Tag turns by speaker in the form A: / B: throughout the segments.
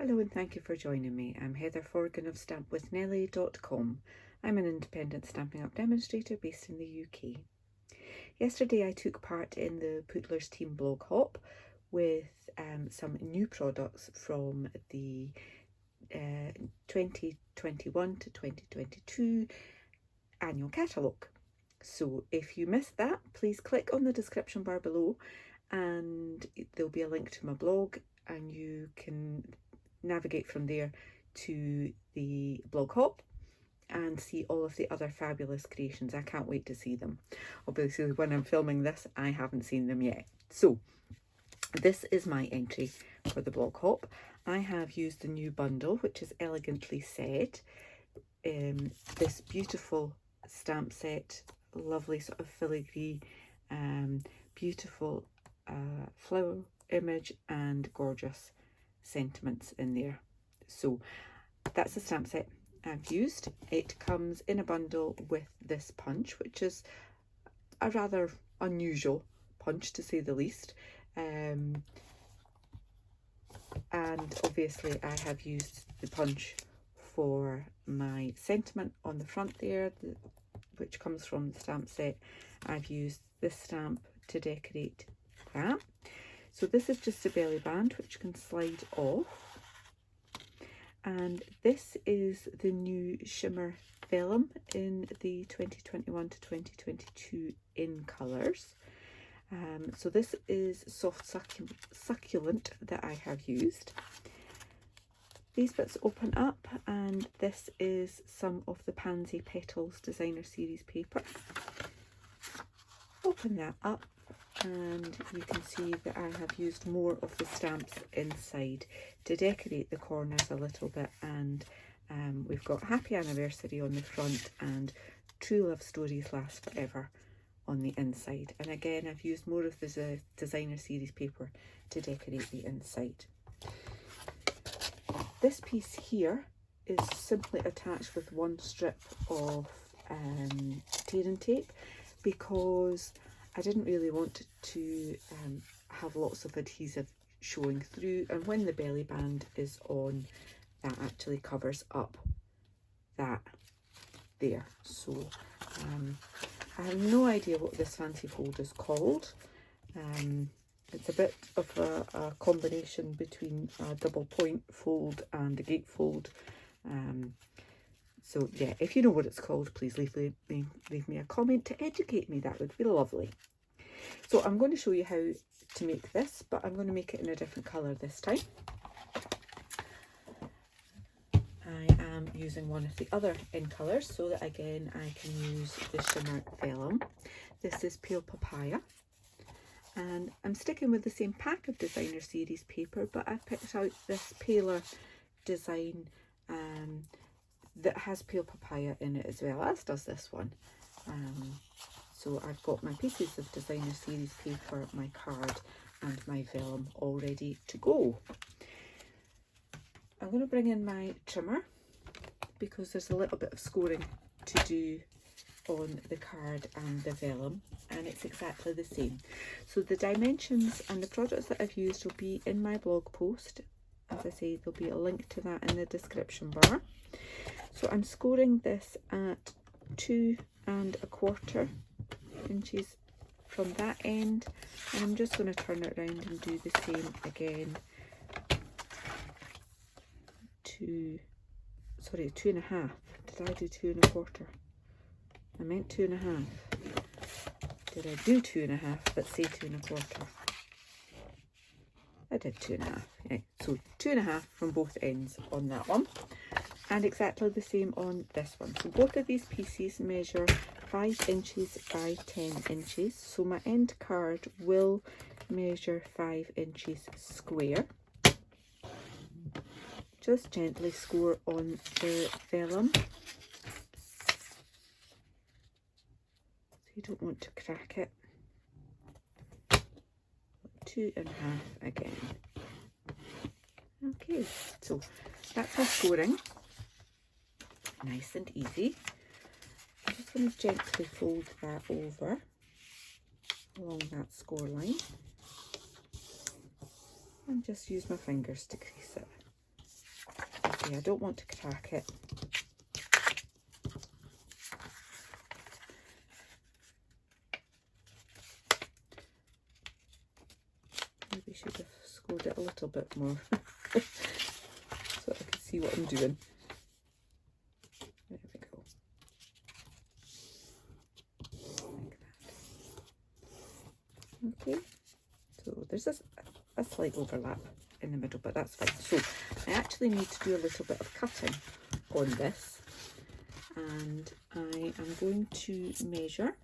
A: Hello and thank you for joining me. I'm Heather Forgan of stampwithnellie.com. I'm an independent Stampin' Up demonstrator based in the UK. Yesterday I took part in the Pootlers Team Blog Hop with some new products from the 2021 to 2022 Annual Catalogue. So if you missed that, please click on the description bar below and there'll be a link to my blog and you can navigate from there to the blog hop and see all of the other fabulous creations. I can't wait to see them. Obviously when I'm filming this I haven't seen them yet. So this is my entry for the blog hop. I have used the new bundle, which is elegantly said. This beautiful stamp set, lovely sort of filigree, beautiful flower image and gorgeous sentiments in there. So that's the stamp set I've used. It comes in a bundle with this punch, which is a rather unusual punch to say the least, and obviously I have used the punch for my sentiment on the front there, which comes from the stamp set. I've used this stamp to decorate that. So this is just a belly band which can slide off, and this is the new shimmer vellum in the 2021 to 2022 in colours. So this is soft succulent that I have used. These bits open up and this is some of the Pansy Petals designer series paper. Open that up and you can see that I have used more of the stamps inside to decorate the corners a little bit, and we've got Happy Anniversary on the front and True Love Stories Last Forever on the inside. And again I've used more of the designer series paper to decorate the inside. This piece here is simply attached with one strip of tear tape because I didn't really want to have lots of adhesive showing through, and when the belly band is on, that actually covers up that there. So I have no idea what this fancy fold is called. It's a bit of a combination between a double point fold and a gatefold. So yeah, if you know what it's called, please leave me a comment to educate me. That would be lovely. So I'm going to show you how to make this, but I'm going to make it in a different colour this time. I am using one of the other in colours so that again I can use the shimmer vellum. This is Pale Papaya, and I'm sticking with the same pack of designer series paper, but I've picked out this paler design that has Pale Papaya in it as well, as does this one. So I've got my pieces of designer series paper, my card and my vellum all ready to go. I'm going to bring in my trimmer because there's a little bit of scoring to do on the card and the vellum, and it's exactly the same. So the dimensions and the products that I've used will be in my blog post. As I say, there'll be a link to that in the description bar. So I'm scoring this at 2 1/4 inches from that end, and I'm just going to turn it around and do the same again. 2 1/2. Did I do 2 1/4? I meant 2 1/2. Did I do 2 1/2 but say 2 1/4? I did 2 1/2. Yeah. So 2 1/2 from both ends on that one, and exactly the same on this one. So both of these pieces measure 5 inches by 10 inches. So my end card will measure 5 inches square. Just gently score on the vellum. So you don't want to crack it. 2 1/2 again. Okay, so that's my scoring. Nice and easy. I'm just going to gently fold that over along that score line and just use my fingers to crease it. Okay, I don't want to crack it. Maybe should have scored it a little bit more so I can see what I'm doing. There we go. Like that. Okay, so there's a slight overlap in the middle, but that's fine. So I actually need to do a little bit of cutting on this, and I am going to measure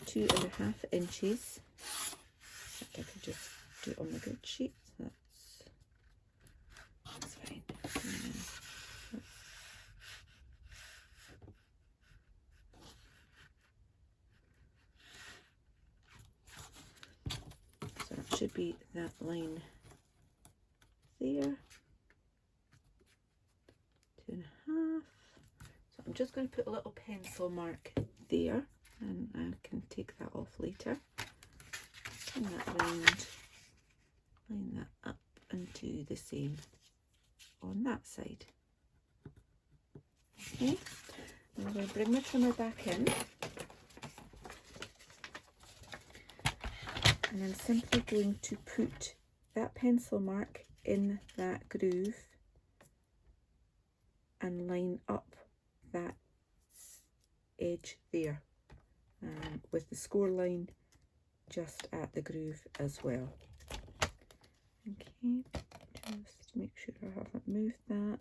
A: 2.5 inches. I can just do it on the grid sheet. That's fine. So it should be that line there. 2.5. So I'm just going to put a little pencil mark there, and I can take that off later. Turn that around, line that up, and do the same on that side. Okay, I'm going to bring my trimmer back in, and I'm simply going to put that pencil mark in that groove and line up that edge there, with the score line just at the groove as well. Okay, just make sure I haven't moved that.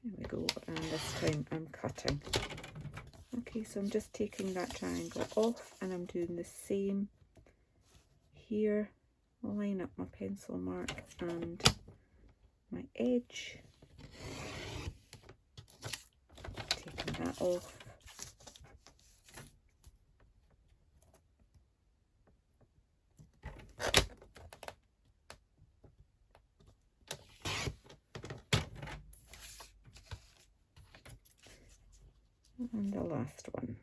A: There we go, and this time I'm cutting. Okay, so I'm just taking that triangle off, and I'm doing the same here. Line up my pencil mark and my edge, taking that off. And the last one.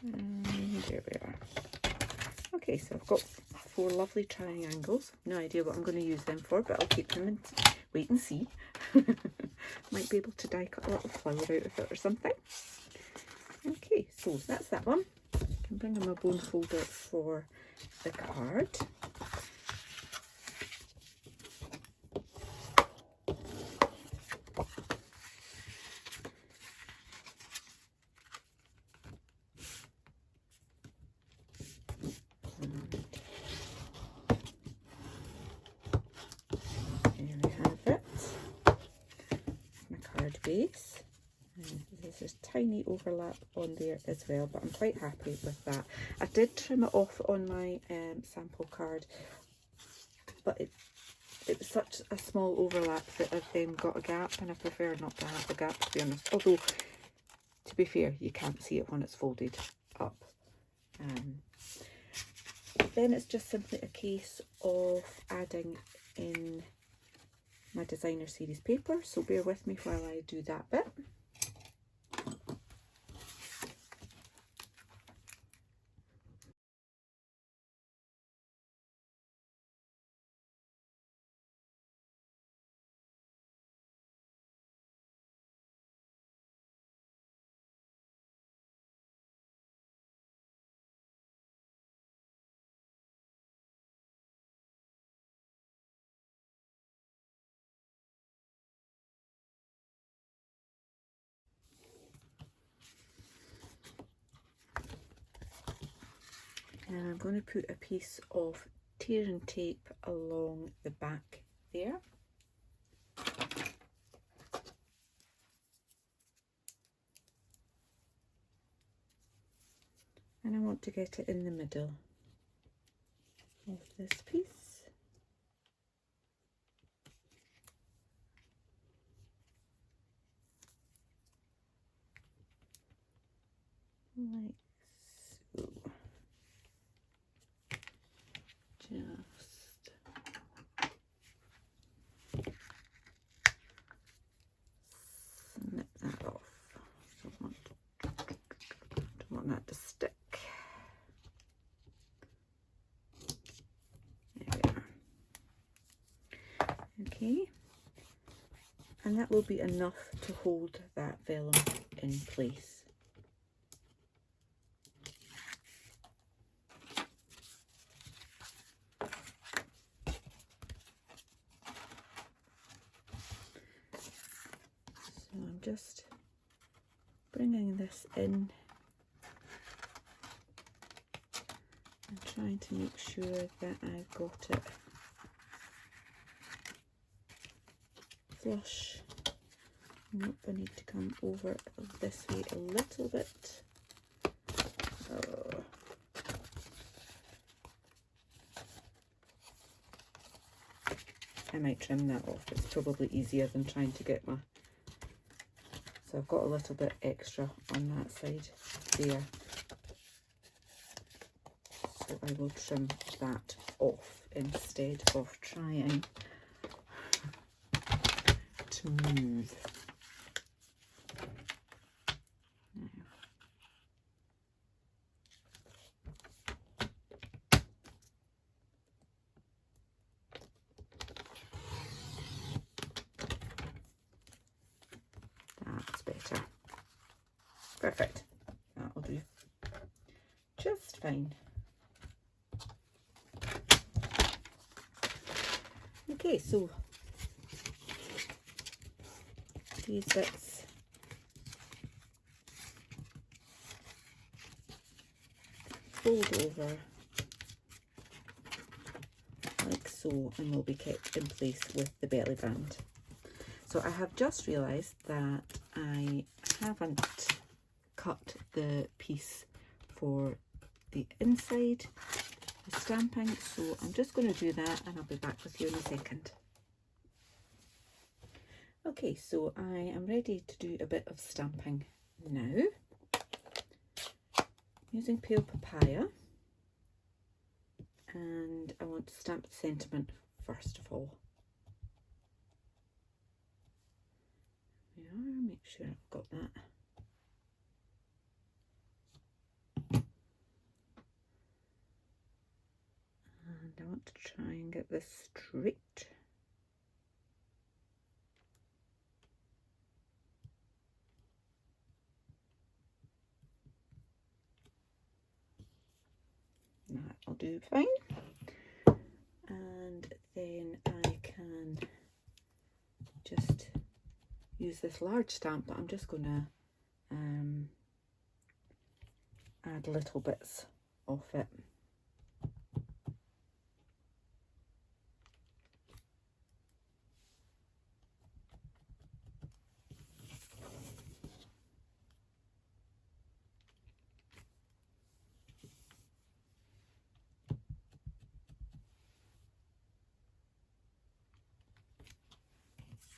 A: And there we are. Okay, so I've got 4 lovely triangles. No idea what I'm going to use them for, but I'll keep them and wait and see. Might be able to die cut a little flower out of it or something. Okay, so that's that one. I can bring in my bone folder for the card. There we have it. My card base. There's a tiny overlap on there as well, but I'm quite happy with that. I did trim it off on my sample card, but it was such a small overlap that I've then got a gap, and I prefer not to have the gap, to be honest. Although, to be fair, you can't see it when it's folded up. Then it's just simply a case of adding in my designer series paper, so bear with me while I do that bit. And I'm going to put a piece of tear and tape along the back there. And I want to get it in the middle of this piece. Like so. Just snip want that to stick. There we are. Okay, and that will be enough to hold that vellum in place. So I'm just bringing this in and trying to make sure that I've got it flush. Nope, I need to come over this way a little bit. Oh. I might trim that off, it's probably easier than trying to get my... So I've got a little bit extra on that side there. So I will trim that off instead of trying to move. That's better. Perfect. That'll do just fine. Okay, so these bits fold over like so and will be kept in place with the belly band. So I have just realised that I haven't cut the piece for the inside, the stamping, so I'm just going to do that and I'll be back with you in a second. Okay, so I am ready to do a bit of stamping now. Using pale papaya, and I want to stamp the sentiment first of all. There we are, make sure I've got that. And I want to try and get this straight. That'll do fine. And then I can just use this large stamp, but I'm just going to add little bits of it.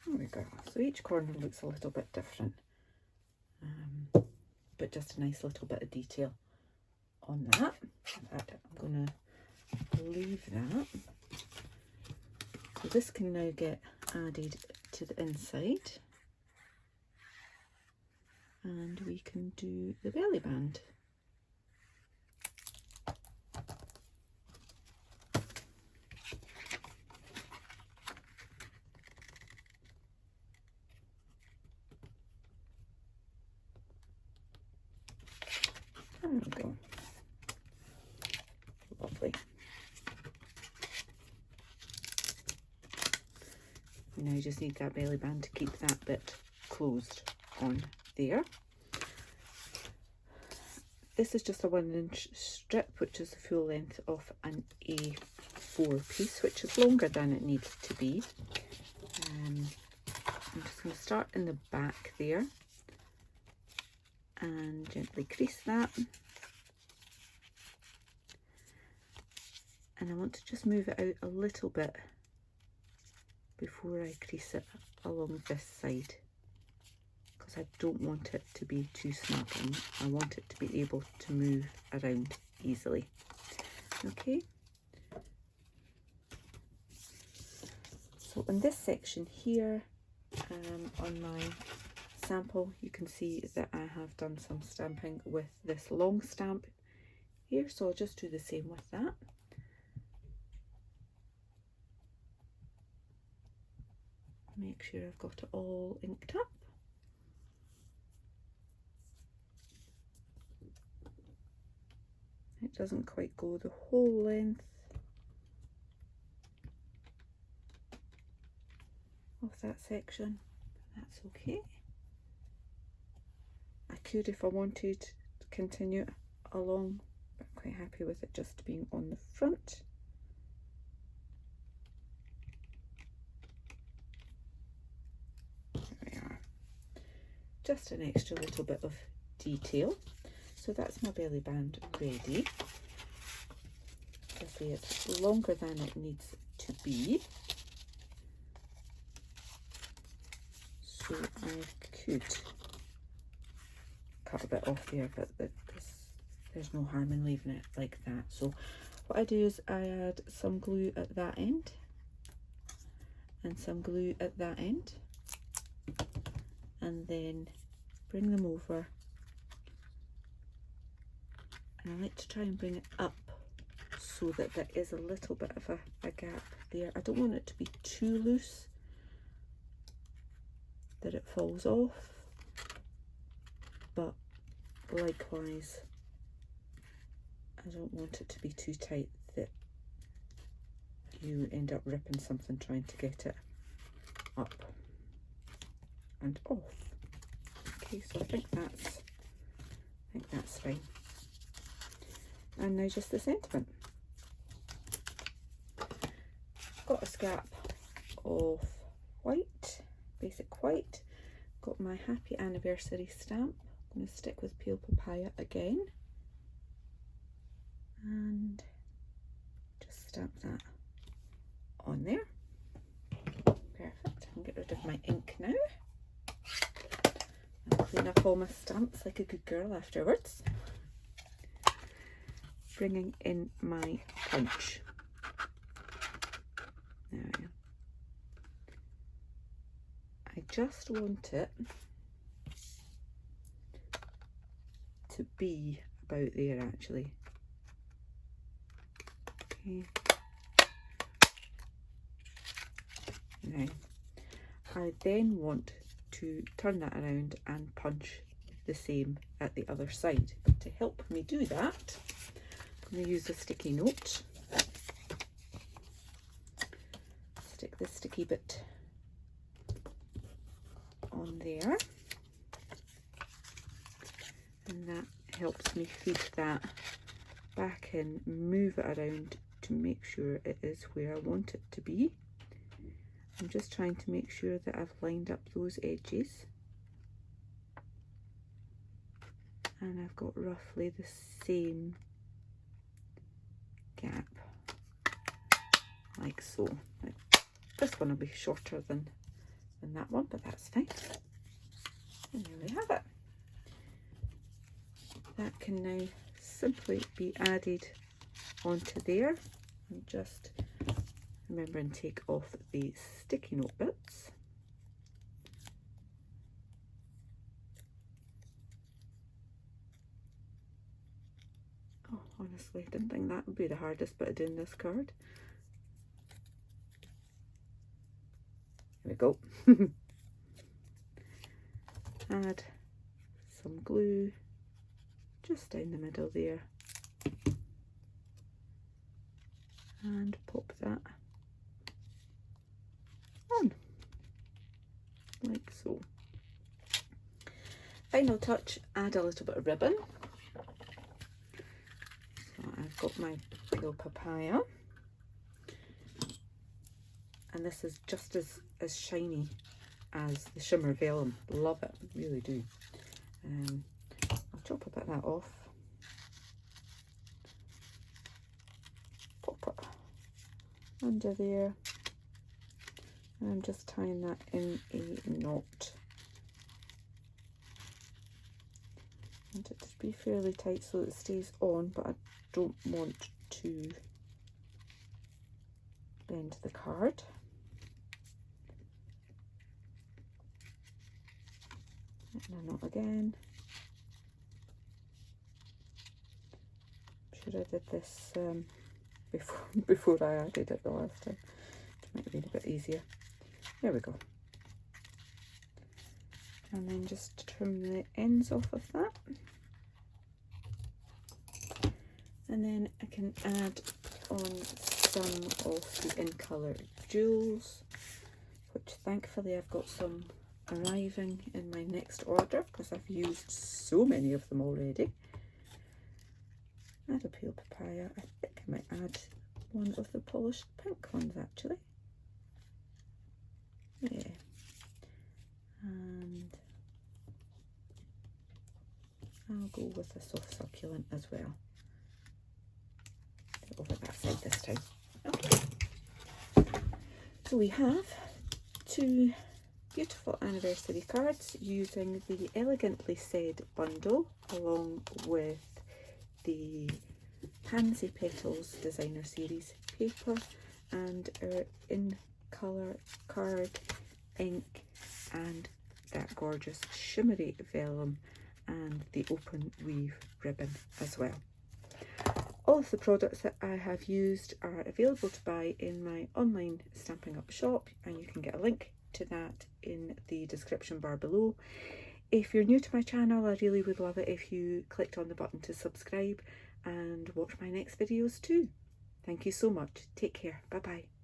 A: There we go. So each corner looks a little bit different, but just a nice little bit of detail on that. In fact, I'm going to leave that. So this can now get added to the inside, and we can do the belly band. There we go. Lovely. Now you just need that belly band to keep that bit closed on there. This is just a 1-inch strip, which is the full length of an A4 piece, which is longer than it needs to be. I'm just going to start in the back there and gently crease that, and I want to just move it out a little bit before I crease it along this side, because I don't want it to be too snug and I want it to be able to move around easily. Okay, so in this section here on my sample, you can see that I have done some stamping with this long stamp here, so I'll just do the same with that. Make sure I've got it all inked up. It doesn't quite go the whole length of that section, but that's okay. I could, if I wanted, to continue it along, but I'm quite happy with it just being on the front. There we are. Just an extra little bit of detail. So that's my belly band ready. I say it's longer than it needs to be. So I could cut a bit off there, but there's no harm in leaving it like that. So what I do is I add some glue at that end and some glue at that end, and then bring them over. And I like to try and bring it up so that there is a little bit of a gap there. I don't want it to be too loose that it falls off, but likewise I don't want it to be too tight that you end up ripping something trying to get it up and off. Okay, so I think that's fine. And now just the sentiment. Got a scrap of white, basic white. Got my happy anniversary stamp. I'm going to stick with Pale Papaya again. And just stamp that on there. Perfect. I can get rid of my ink now. I'll clean up all my stamps like a good girl afterwards. Bringing in my punch. There we go. I just want it to be about there actually. Okay. Now, I then want to turn that around and punch the same at the other side. But to help me do that, I'm going to use a sticky note. Stick the sticky bit on there, and that helps me feed that back in, move it around to make sure it is where I want it to be. I'm just trying to make sure that I've lined up those edges, and I've got roughly the same gap, like so. Now, this one will be shorter than that one, but that's fine. And there we have it. That can now simply be added onto there, and just remember and take off the sticky note bits. Oh, honestly, I didn't think that would be the hardest bit of doing this card. There we go. Add some glue just down the middle there, and pop that on, like so. Final touch, add a little bit of ribbon. So I've got my Pale Papaya, and this is just as shiny as the shimmer vellum. Love it, really do. I'll chop a bit of that off, pop it under there, and I'm just tying that in a knot. I want it to be fairly tight so it stays on, but I don't want to bend the card. and a knot again. I'm sure I did this before I added it the last time to make it a bit easier. There we go. And then just trim the ends off of that. And then I can add on some of the in colour jewels, which thankfully I've got some arriving in my next order because I've used so many of them already. Add a pale papaya. I think I might add one of the polished pink ones actually. Yeah. And I'll go with a soft succulent as well. Over that side this time. Okay. So we have two beautiful anniversary cards using the Elegantly Said bundle along with the Pansy Petals Designer Series paper and our in colour card, ink, and that gorgeous shimmery vellum and the open weave ribbon as well. All of the products that I have used are available to buy in my online Stampin' Up shop, and you can get a link to that in the description bar below. If you're new to my channel, I really would love it if you clicked on the button to subscribe and watch my next videos too. Thank you so much. Take care. Bye bye.